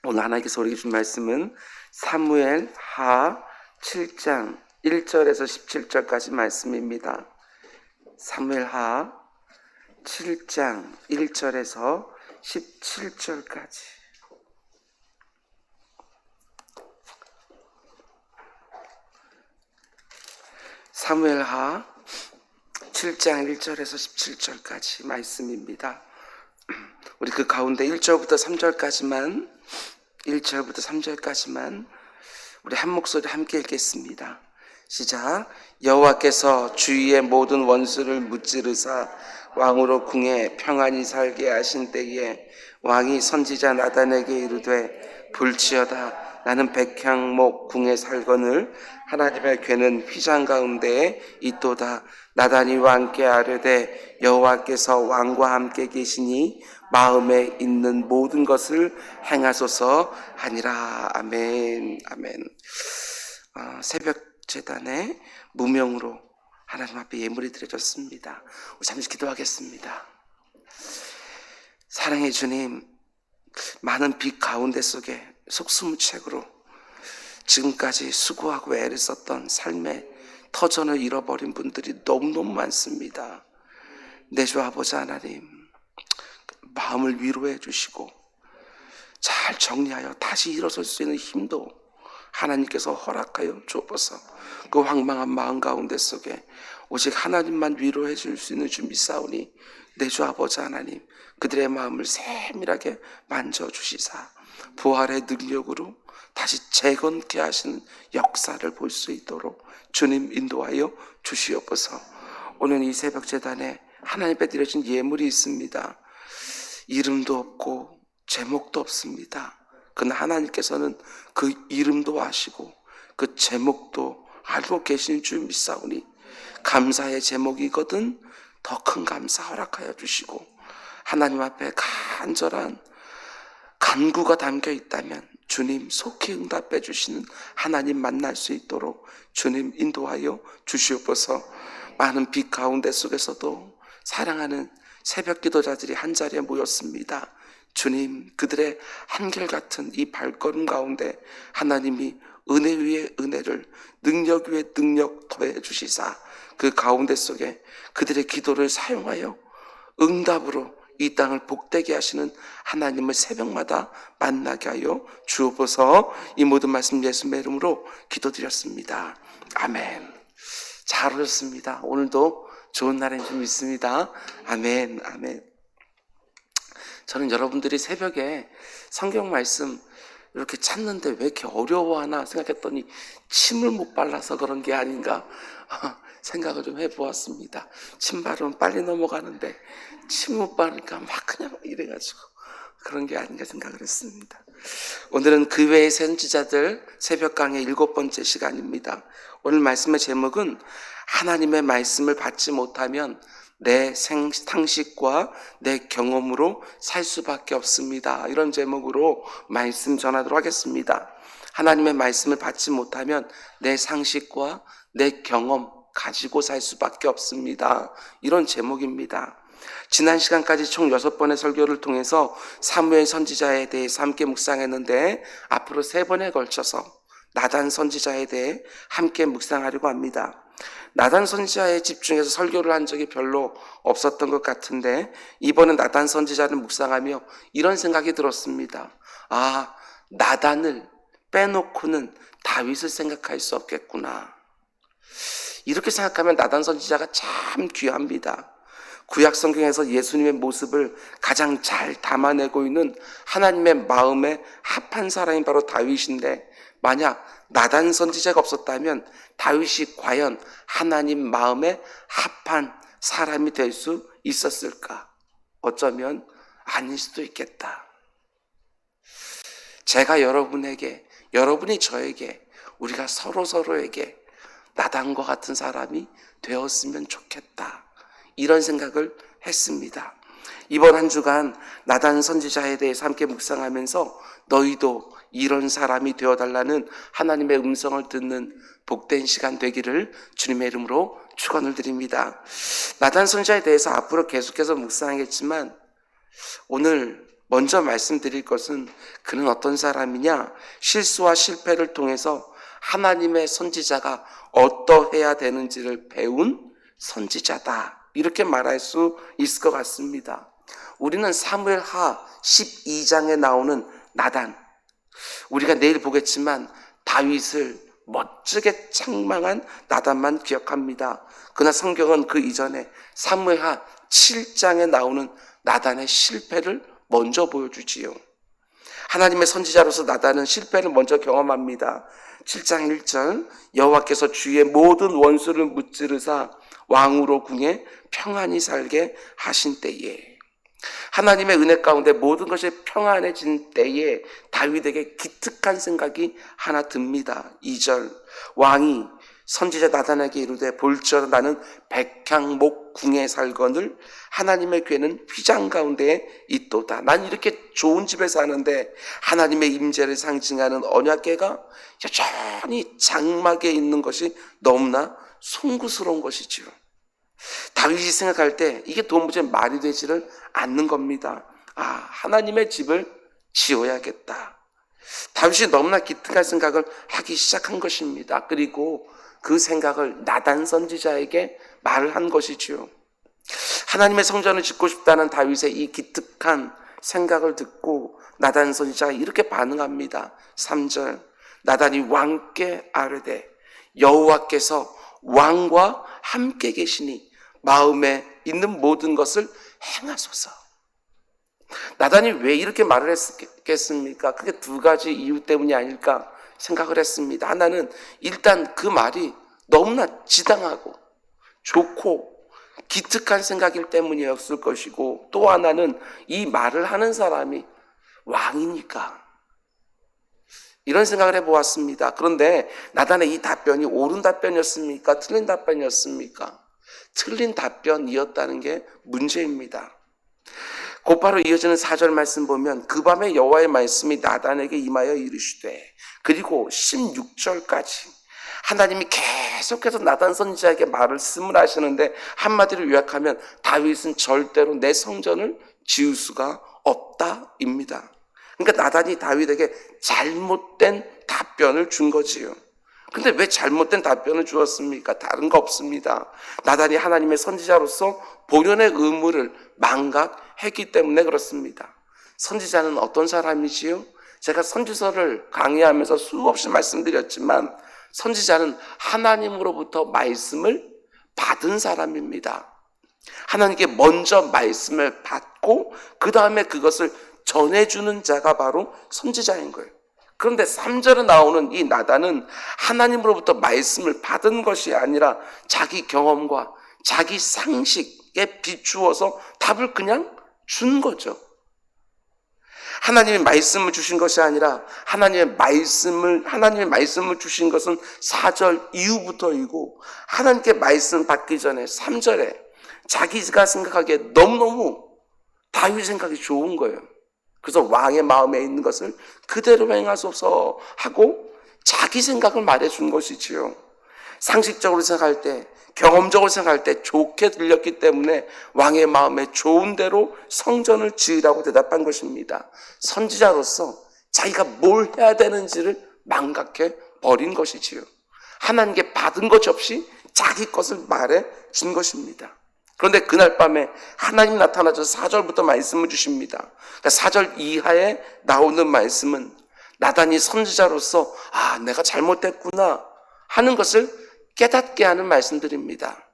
오늘 하나님께서 우리에게 준 말씀은 사무엘 하 7장 1절에서 17절까지 말씀입니다. 사무엘 하 7장 1절에서 17절까지. 사무엘 하 7장 1절에서 17절까지 말씀입니다. 우리 그 가운데 1절부터 3절까지만 우리 한 목소리 함께 읽겠습니다. 시작. 여호와께서 주위의 모든 원수를 무찌르사 왕으로 궁에 평안히 살게 하신 때에 왕이 선지자 나단에게 이르되 볼지어다 나는 백향목 궁에 살거늘 하나님의 괴는 휘장 가운데에 있도다. 나단이 왕께 아뢰되 여호와께서 왕과 함께 계시니 마음에 있는 모든 것을 행하소서 하니라. 아멘. 아멘. 새벽 제단에 무명으로 하나님 앞에 예물이 드려졌습니다. 우리 잠시 기도하겠습니다. 사랑의 주님, 많은 빛 가운데 속에 속수무책으로 지금까지 수고하고 애를 썼던 삶의 터전을 잃어버린 분들이 너무너무 많습니다. 내 주 아버지 하나님, 마음을 위로해 주시고 잘 정리하여 다시 일어설 수 있는 힘도 하나님께서 허락하여 주옵소서. 그 황망한 마음 가운데 속에 오직 하나님만 위로해 줄 수 있는 줄 믿사오니 내 주 아버지 하나님, 그들의 마음을 세밀하게 만져주시사 부활의 능력으로 다시 재건케 하시는 역사를 볼 수 있도록 주님 인도하여 주시옵소서. 오늘 이 새벽 제단에 하나님 앞에 드려진 예물이 있습니다. 이름도 없고 제목도 없습니다. 그러나 하나님께서는 그 이름도 아시고 그 제목도 알고 계신 줄 믿사오니 감사의 제목이거든 더 큰 감사 허락하여 주시고 하나님 앞에 간절한 간구가 담겨 있다면 주님 속히 응답해 주시는 하나님 만날 수 있도록 주님 인도하여 주시옵소서. 많은 빛 가운데 속에서도 사랑하는 새벽 기도자들이 한자리에 모였습니다. 주님, 그들의 한결같은 이 발걸음 가운데 하나님이 은혜 위에 은혜를, 능력 위에 능력 더해 주시사 그 가운데 속에 그들의 기도를 사용하여 응답으로 이 땅을 복되게 하시는 하나님을 새벽마다 만나게 하여 주옵소서. 이 모든 말씀 예수님의 이름으로 기도드렸습니다. 아멘. 잘 오셨습니다. 오늘도 좋은 날인 줄 믿습니다. 아멘. 아멘. 저는 여러분들이 새벽에 성경 말씀 이렇게 찾는데 왜 이렇게 어려워하나 생각했더니 침을 못 발라서 그런 게 아닌가 생각을 좀 해보았습니다. 침 바르면 빨리 넘어가는데 침 못 바르니까 막 그냥 이래가지고 그런 게 아닌가 생각을 했습니다. 오늘은 그 외의 선지자들 새벽 강의 7번째 시간입니다. 오늘 말씀의 제목은 하나님의 말씀을 받지 못하면 내 상식과 내 경험으로 살 수밖에 없습니다. 이런 제목으로 말씀 전하도록 하겠습니다. 하나님의 말씀을 받지 못하면 내 상식과 내 경험 가지고 살 수밖에 없습니다. 이런 제목입니다. 지난 시간까지 총 6번의 설교를 통해서 사무엘 선지자에 대해서 함께 묵상했는데 앞으로 3번에 걸쳐서 나단 선지자에 대해 함께 묵상하려고 합니다. 나단 선지자에 집중해서 설교를 한 적이 별로 없었던 것 같은데 이번엔 나단 선지자를 묵상하며 이런 생각이 들었습니다. 나단을 빼놓고는 다윗을 생각할 수 없겠구나. 이렇게 생각하면 나단 선지자가 참 귀합니다. 구약 성경에서 예수님의 모습을 가장 잘 담아내고 있는 하나님의 마음에 합한 사람이 바로 다윗인데 만약 나단 선지자가 없었다면 다윗이 과연 하나님 마음에 합한 사람이 될 수 있었을까? 어쩌면 아닐 수도 있겠다. 제가 여러분에게, 여러분이 저에게, 우리가 서로에게 나단과 같은 사람이 되었으면 좋겠다. 이런 생각을 했습니다. 이번 한 주간 나단 선지자에 대해서 함께 묵상하면서 너희도 이런 사람이 되어달라는 하나님의 음성을 듣는 복된 시간 되기를 주님의 이름으로 축원을 드립니다. 나단 선지자에 대해서 앞으로 계속해서 묵상하겠지만 오늘 먼저 말씀드릴 것은 그는 어떤 사람이냐? 실수와 실패를 통해서 하나님의 선지자가 어떠해야 되는지를 배운 선지자다. 이렇게 말할 수 있을 것 같습니다. 우리는 사무엘하 12장에 나오는 나단, 우리가 내일 보겠지만 다윗을 멋지게 책망한 나단만 기억합니다. 그러나 성경은 그 이전에 사무엘하 7장에 나오는 나단의 실패를 먼저 보여주지요. 하나님의 선지자로서 나단은 실패를 먼저 경험합니다. 7장 1절, 여호와께서 주의 모든 원수를 무찌르사 왕으로 궁에 평안히 살게 하신 때에, 하나님의 은혜 가운데 모든 것이 평안해진 때에 다윗에게 기특한 생각이 하나 듭니다. 2절, 왕이 선지자 나단에게 이르되 볼지어다 나는 백향목 궁에 살거늘 하나님의 궤는 휘장 가운데에 있도다. 난 이렇게 좋은 집에 사는데 하나님의 임재를 상징하는 언약궤가 여전히 장막에 있는 것이 너무나 송구스러운 것이지요. 다윗이 생각할 때 이게 도무지 말이 되지를 않는 겁니다. 하나님의 집을 지어야겠다. 다윗이 너무나 기특한 생각을 하기 시작한 것입니다. 그리고 그 생각을 나단 선지자에게 말을 한 것이지요. 하나님의 성전을 짓고 싶다는 다윗의 이 기특한 생각을 듣고 나단 선지자가 이렇게 반응합니다. 3절, 나단이 왕께 아뢰되 여호와께서 왕과 함께 계시니 마음에 있는 모든 것을 행하소서. 나단이 왜 이렇게 말을 했겠습니까? 그게 두 가지 이유 때문이 아닐까 생각을 했습니다. 하나는 일단 그 말이 너무나 지당하고 좋고 기특한 생각일 때문이었을 것이고, 또 하나는 이 말을 하는 사람이 왕이니까, 이런 생각을 해보았습니다. 그런데 나단의 이 답변이 옳은 답변이었습니까? 틀린 답변이었습니까? 틀린 답변이었다는 게 문제입니다. 곧바로 이어지는 4절 말씀 보면 그 밤에 여호와의 말씀이 나단에게 임하여 이르시되, 그리고 16절까지 하나님이 계속해서 나단 선지자에게 말씀을 하시는데, 한마디로 요약하면 다윗은 절대로 내 성전을 지을 수가 없다입니다. 그러니까 나단이 다윗에게 잘못된 답변을 준 거지요. 근데 왜 잘못된 답변을 주었습니까? 다른 거 없습니다. 나단이 하나님의 선지자로서 본연의 의무를 망각했기 때문에 그렇습니다. 선지자는 어떤 사람이지요? 제가 선지서를 강의하면서 수없이 말씀드렸지만 선지자는 하나님으로부터 말씀을 받은 사람입니다. 하나님께 먼저 말씀을 받고 그 다음에 그것을 전해주는 자가 바로 선지자인 거예요. 그런데 3절에 나오는 이 나단은 하나님으로부터 말씀을 받은 것이 아니라 자기 경험과 자기 상식에 비추어서 답을 그냥 준 거죠. 하나님의 말씀을 주신 것이 아니라 하나님의 말씀을 주신 것은 4절 이후부터이고, 하나님께 말씀 받기 전에 3절에 자기가 생각하기에 너무너무 다윗 생각이 좋은 거예요. 그래서 왕의 마음에 있는 것을 그대로 행하소서 하고 자기 생각을 말해준 것이지요. 상식적으로 생각할 때, 경험적으로 생각할 때 좋게 들렸기 때문에 왕의 마음에 좋은 대로 성전을 지으라고 대답한 것입니다. 선지자로서 자기가 뭘 해야 되는지를 망각해 버린 것이지요. 하나님께 받은 것 없이 자기 것을 말해 준 것입니다. 그런데 그날 밤에 하나님 나타나셔서 4절부터 말씀을 주십니다. 그러니까 4절 이하에 나오는 말씀은 나단이 선지자로서 내가 잘못했구나 하는 것을 깨닫게 하는 말씀들입니다.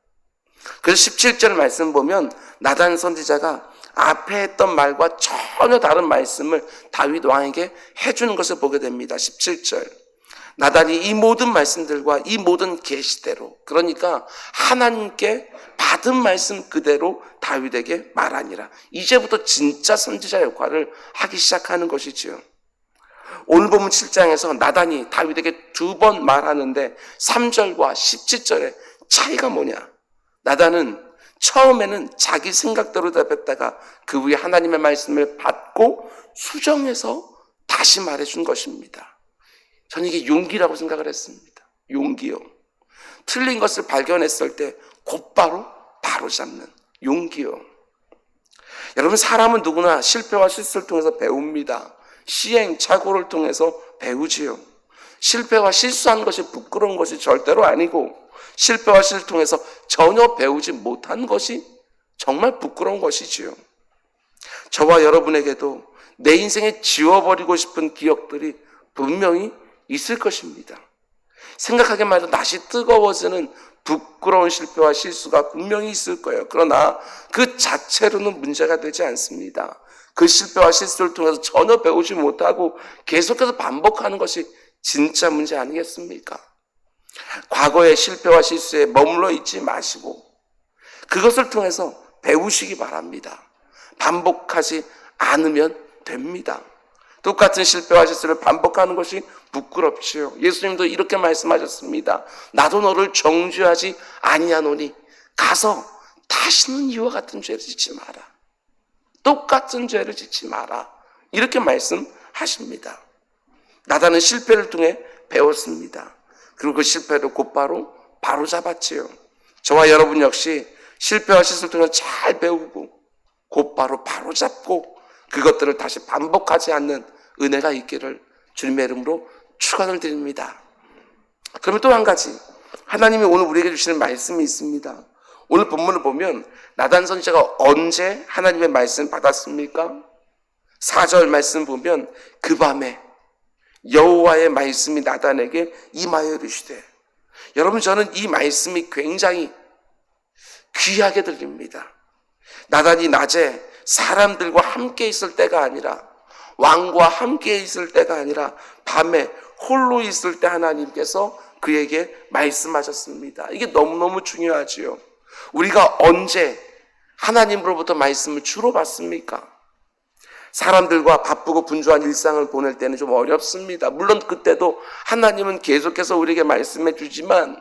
그래서 17절 말씀 보면 나단 선지자가 앞에 했던 말과 전혀 다른 말씀을 다윗 왕에게 해주는 것을 보게 됩니다. 17절, 나단이 이 모든 말씀들과 이 모든 계시대로, 그러니까 하나님께 받은 말씀 그대로 다윗에게 말하니라. 이제부터 진짜 선지자 역할을 하기 시작하는 것이지요. 오늘 보면 7장에서 나단이 다윗에게 2번 말하는데 3절과 17절의 차이가 뭐냐? 나단은 처음에는 자기 생각대로 답했다가 그 후에 하나님의 말씀을 받고 수정해서 다시 말해준 것입니다. 저는 이게 용기라고 생각을 했습니다. 용기요. 틀린 것을 발견했을 때 곧바로 바로잡는 용기요. 여러분, 사람은 누구나 실패와 실수를 통해서 배웁니다. 시행착오를 통해서 배우지요. 실패와 실수한 것이 부끄러운 것이 절대로 아니고, 실패와 실수를 통해서 전혀 배우지 못한 것이 정말 부끄러운 것이지요. 저와 여러분에게도 내 인생에 지워버리고 싶은 기억들이 분명히 있을 것입니다. 생각하기만 해도 낯이 뜨거워지는 부끄러운 실패와 실수가 분명히 있을 거예요. 그러나 그 자체로는 문제가 되지 않습니다. 그 실패와 실수를 통해서 전혀 배우지 못하고 계속해서 반복하는 것이 진짜 문제 아니겠습니까? 과거의 실패와 실수에 머물러 있지 마시고 그것을 통해서 배우시기 바랍니다. 반복하지 않으면 됩니다. 똑같은 실패와 실수를 반복하는 것이 부끄럽지요. 예수님도 이렇게 말씀하셨습니다. 나도 너를 정죄하지 아니하노니 가서 다시는 이와 같은 죄를 짓지 마라. 똑같은 죄를 짓지 마라. 이렇게 말씀하십니다. 나다는 실패를 통해 배웠습니다. 그리고 그 실패를 곧바로 바로잡았지요. 저와 여러분 역시 실패와 실수를 통해 잘 배우고 곧바로 바로잡고 그것들을 다시 반복하지 않는 은혜가 있기를 주님의 이름으로 축원을 드립니다. 그러면 또 한 가지, 하나님이 오늘 우리에게 주시는 말씀이 있습니다. 오늘 본문을 보면 나단 선지자가 언제 하나님의 말씀을 받았습니까? 4절 말씀 보면 그 밤에 여호와의 말씀이 나단에게 임하여 이르시되, 여러분, 저는 이 말씀이 굉장히 귀하게 들립니다. 나단이 낮에 사람들과 함께 있을 때가 아니라, 왕과 함께 있을 때가 아니라 밤에 홀로 있을 때 하나님께서 그에게 말씀하셨습니다. 이게 너무너무 중요하지요. 우리가 언제 하나님으로부터 말씀을 주로 받습니까? 사람들과 바쁘고 분주한 일상을 보낼 때는 좀 어렵습니다. 물론 그때도 하나님은 계속해서 우리에게 말씀해 주지만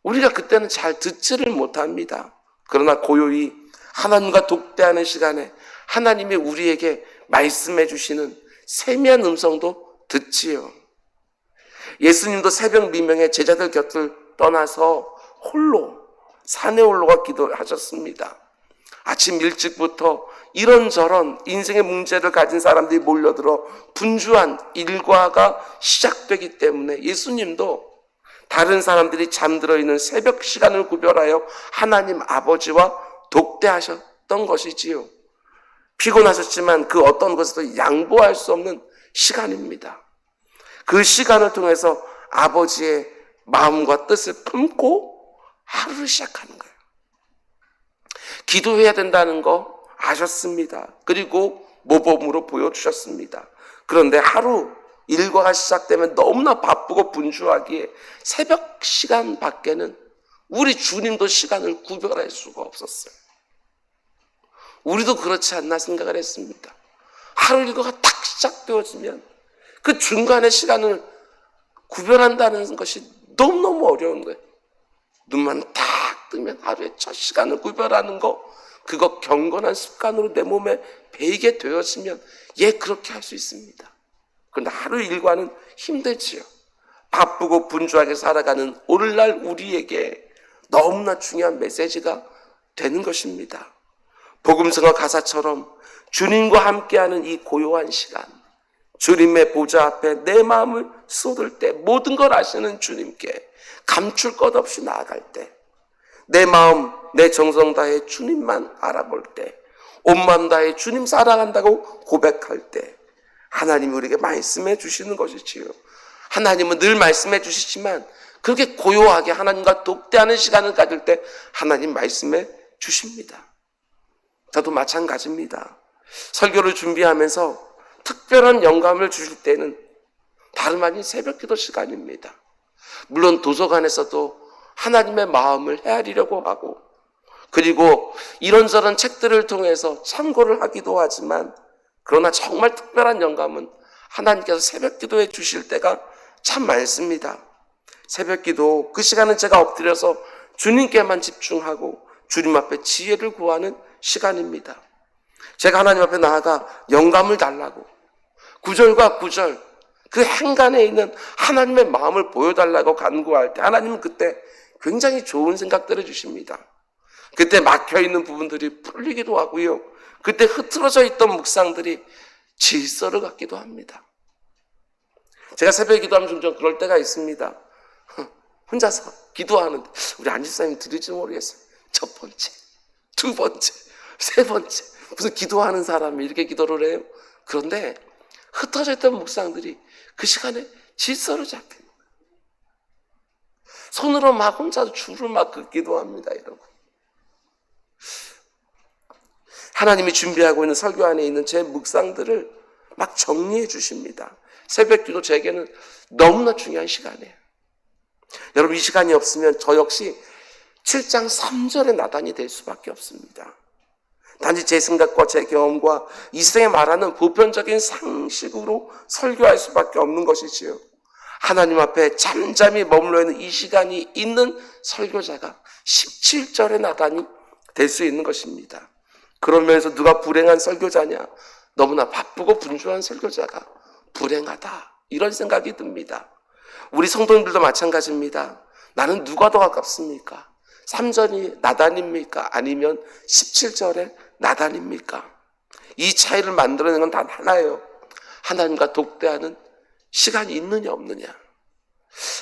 우리가 그때는 잘 듣지를 못합니다. 그러나 고요히 하나님과 독대하는 시간에 하나님이 우리에게 말씀해 주시는 세미한 음성도 듣지요. 예수님도 새벽 미명에 제자들 곁을 떠나서 홀로 산에 올라가 기도하셨습니다. 아침 일찍부터 이런저런 인생의 문제를 가진 사람들이 몰려들어 분주한 일과가 시작되기 때문에 예수님도 다른 사람들이 잠들어 있는 새벽 시간을 구별하여 하나님 아버지와 독대하셨던 것이지요. 피곤하셨지만 그 어떤 것에도 양보할 수 없는 시간입니다. 그 시간을 통해서 아버지의 마음과 뜻을 품고 하루를 시작하는 거예요. 기도해야 된다는 거 아셨습니다. 그리고 모범으로 보여주셨습니다. 그런데 하루 일과가 시작되면 너무나 바쁘고 분주하기에 새벽 시간 밖에는 우리 주님도 시간을 구별할 수가 없었어요. 우리도 그렇지 않나 생각을 했습니다. 하루 일과가 딱 시작되어지면 그 중간의 시간을 구별한다는 것이 너무너무 어려운 거예요. 눈만 딱 뜨면 하루의 첫 시간을 구별하는 거, 그거 경건한 습관으로 내 몸에 배이게 되었으면 그렇게 할 수 있습니다. 그런데 하루 일과는 힘들지요. 바쁘고 분주하게 살아가는 오늘날 우리에게 너무나 중요한 메시지가 되는 것입니다. 복음성어 가사처럼 주님과 함께하는 이 고요한 시간, 주님의 보좌 앞에 내 마음을 쏟을 때, 모든 걸 아시는 주님께 감출 것 없이 나아갈 때, 내 마음, 내 정성 다해 주님만 알아볼 때, 온 마음 다해 주님 사랑한다고 고백할 때 하나님이 우리에게 말씀해 주시는 것이지요. 하나님은 늘 말씀해 주시지만 그렇게 고요하게 하나님과 독대하는 시간을 가질 때 하나님 말씀해 주십니다. 저도 마찬가지입니다. 설교를 준비하면서 특별한 영감을 주실 때는 다름 아닌 새벽 기도 시간입니다. 물론 도서관에서도 하나님의 마음을 헤아리려고 하고, 그리고 이런저런 책들을 통해서 참고를 하기도 하지만, 그러나 정말 특별한 영감은 하나님께서 새벽 기도해 주실 때가 참 많습니다. 새벽 기도, 그 시간은 제가 엎드려서 주님께만 집중하고 주님 앞에 지혜를 구하는 시간입니다. 제가 하나님 앞에 나아가 영감을 달라고, 구절과 구절, 그 행간에 있는 하나님의 마음을 보여달라고 간구할 때 하나님은 그때 굉장히 좋은 생각들을 주십니다. 그때 막혀있는 부분들이 풀리기도 하고요. 그때 흐트러져 있던 묵상들이 질서를 갖기도 합니다. 제가 새벽에 기도하면 종종 그럴 때가 있습니다. 혼자서 기도하는데 우리 안집사님이 들을지 모르겠어요. 첫 번째, 두 번째, 세 번째, 무슨 기도하는 사람이 이렇게 기도를 해요? 그런데 흩어져 있던 묵상들이 그 시간에 질서를 잡혀요. 손으로 막 혼자 줄을 막 긋기도 합니다, 여러분. 하나님이 준비하고 있는 설교 안에 있는 제 묵상들을 막 정리해 주십니다. 새벽 기도 제게는 너무나 중요한 시간이에요. 여러분, 이 시간이 없으면 저 역시 7장 3절의 나단이 될 수밖에 없습니다. 단지 제 생각과 제 경험과 이 세상에 말하는 보편적인 상식으로 설교할 수밖에 없는 것이지요. 하나님 앞에 잠잠히 머물러 있는 이 시간이 있는 설교자가 17절의 나단이 될 수 있는 것입니다. 그러면서 누가 불행한 설교자냐? 너무나 바쁘고 분주한 설교자가 불행하다. 이런 생각이 듭니다. 우리 성도님들도 마찬가지입니다. 나는 누가 더 가깝습니까? 3절이 나단입니까? 아니면 17절의 나단입니까? 이 차이를 만들어내는 건 단 하나예요. 하나님과 독대하는 시간이 있느냐 없느냐.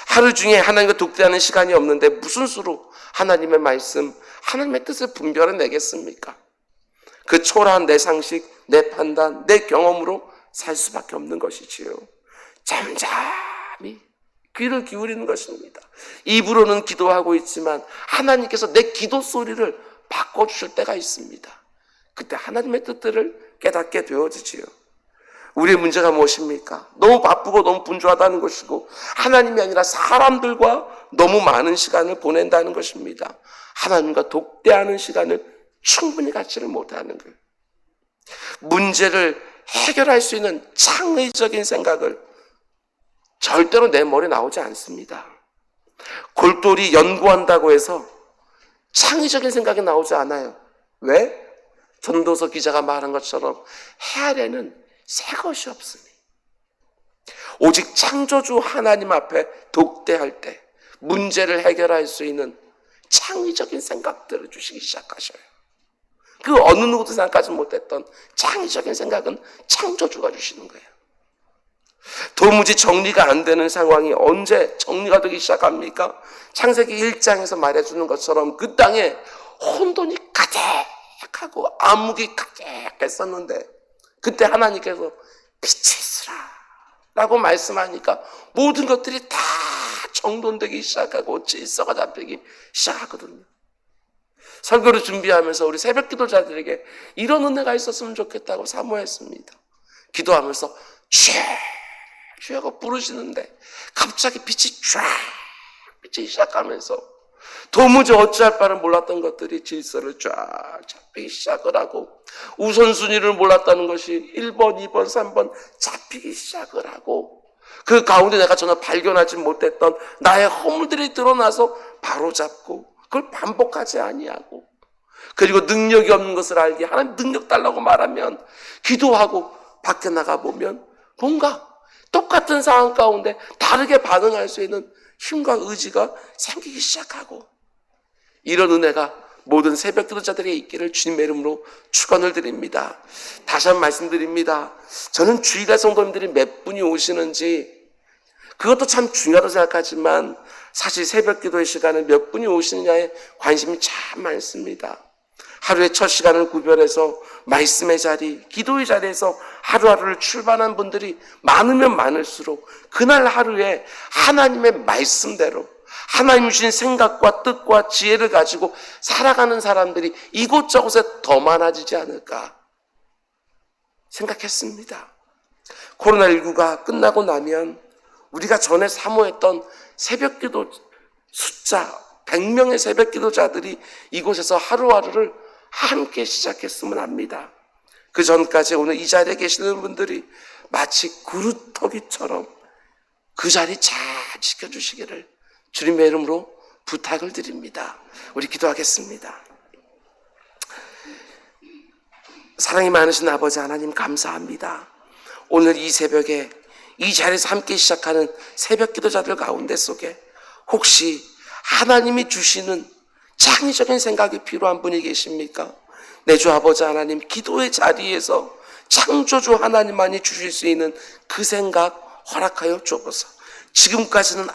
하루 중에 하나님과 독대하는 시간이 없는데 무슨 수로 하나님의 말씀, 하나님의 뜻을 분별해내겠습니까? 그 초라한 내 상식, 내 판단, 내 경험으로 살 수밖에 없는 것이지요. 잠잠히 귀를 기울이는 것입니다. 입으로는 기도하고 있지만 하나님께서 내 기도 소리를 바꿔주실 때가 있습니다. 그때 하나님의 뜻들을 깨닫게 되어지지요. 우리의 문제가 무엇입니까? 너무 바쁘고 너무 분주하다는 것이고 하나님이 아니라 사람들과 너무 많은 시간을 보낸다는 것입니다. 하나님과 독대하는 시간을 충분히 갖지를 못하는 거예요. 문제를 해결할 수 있는 창의적인 생각을 절대로 내 머리에 나오지 않습니다. 골똘히 연구한다고 해서 창의적인 생각이 나오지 않아요. 왜? 전도서 기자가 말한 것처럼 헤아려는 새 것이 없으니. 오직 창조주 하나님 앞에 독대할 때 문제를 해결할 수 있는 창의적인 생각들을 주시기 시작하셔요. 그 어느 누구도 생각하지 못했던 창의적인 생각은 창조주가 주시는 거예요. 도무지 정리가 안 되는 상황이 언제 정리가 되기 시작합니까? 창세기 1장에서 말해주는 것처럼 그 땅에 혼돈이 가득하고 암흑이 가득했었는데 그때 하나님께서 빛이 있으라 라고 말씀하니까 모든 것들이 다 정돈되기 시작하고 질서가 잡히기 시작하거든요. 설교를 준비하면서 우리 새벽 기도자들에게 이런 은혜가 있었으면 좋겠다고 사모했습니다. 기도하면서 쥐 하고 부르시는데 갑자기 빛이 쫙 비치기 시작하면서 도무지 어찌할 바를 몰랐던 것들이 질서를 쫙 잡히기 시작을 하고 우선순위를 몰랐다는 것이 1번, 2번, 3번 잡히기 시작을 하고 그 가운데 내가 전혀 발견하지 못했던 나의 허물들이 드러나서 바로잡고 그걸 반복하지 아니하고 그리고 능력이 없는 것을 알게 하나님 능력 달라고 말하면 기도하고 밖에 나가보면 뭔가 똑같은 상황 가운데 다르게 반응할 수 있는 힘과 의지가 생기기 시작하고 이런 은혜가 모든 새벽 기도자들에게 있기를 주님의 이름으로 축원을 드립니다. 다시 한번 말씀드립니다. 저는 주일날 성도님들이 몇 분이 오시는지 그것도 참 중요하다고 생각하지만 사실 새벽 기도의 시간에 몇 분이 오시느냐에 관심이 참 많습니다. 하루의 첫 시간을 구별해서 말씀의 자리, 기도의 자리에서 하루하루를 출발한 분들이 많으면 많을수록 그날 하루에 하나님의 말씀대로 하나님 주신 생각과 뜻과 지혜를 가지고 살아가는 사람들이 이곳저곳에 더 많아지지 않을까 생각했습니다. 코로나19가 끝나고 나면 우리가 전에 사모했던 새벽기도 숫자 100명의 새벽기도자들이 이곳에서 하루하루를 함께 시작했으면 합니다. 그 전까지 오늘 이 자리에 계시는 분들이 마치 그루터기처럼 그 자리 잘 지켜주시기를 주님의 이름으로 부탁을 드립니다. 우리 기도하겠습니다. 사랑이 많으신 아버지 하나님 감사합니다. 오늘 이 새벽에 이 자리에서 함께 시작하는 새벽 기도자들 가운데 속에 혹시 하나님이 주시는 창의적인 생각이 필요한 분이 계십니까? 내 주 아버지 하나님, 기도의 자리에서 창조주 하나님만이 주실 수 있는 그 생각 허락하여 주옵소서. 지금까지는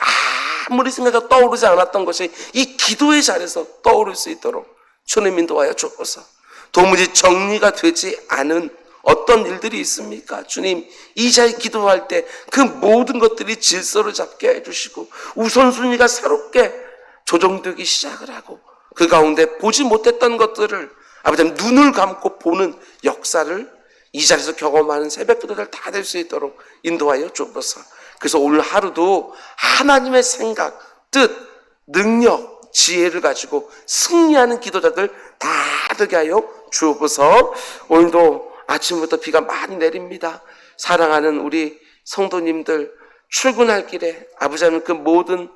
아무리 생각이 떠오르지 않았던 것이 이 기도의 자리에서 떠오를 수 있도록 주님 인도하여 주옵소서. 도무지 정리가 되지 않은 어떤 일들이 있습니까? 주님, 이 자리에 기도할 때 그 모든 것들이 질서를 잡게 해주시고 우선순위가 새롭게 조정되기 시작을 하고 그 가운데 보지 못했던 것들을 아버지 눈을 감고 보는 역사를 이 자리에서 경험하는 새벽기도들 다 될 수 있도록 인도하여 주옵소서. 그래서 오늘 하루도 하나님의 생각, 뜻, 능력, 지혜를 가지고 승리하는 기도자들 다 되게 하여 주옵소서. 오늘도 아침부터 비가 많이 내립니다. 사랑하는 우리 성도님들 출근할 길에 아버지 하나님 그 모든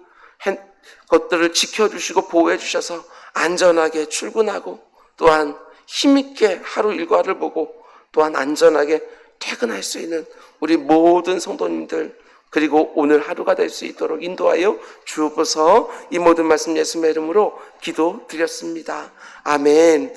것들을 지켜주시고 보호해 주셔서 안전하게 출근하고 또한 힘있게 하루 일과를 보고 또한 안전하게 퇴근할 수 있는 우리 모든 성도님들 그리고 오늘 하루가 될 수 있도록 인도하여 주옵소서. 이 모든 말씀 예수님의 이름으로 기도드렸습니다. 아멘.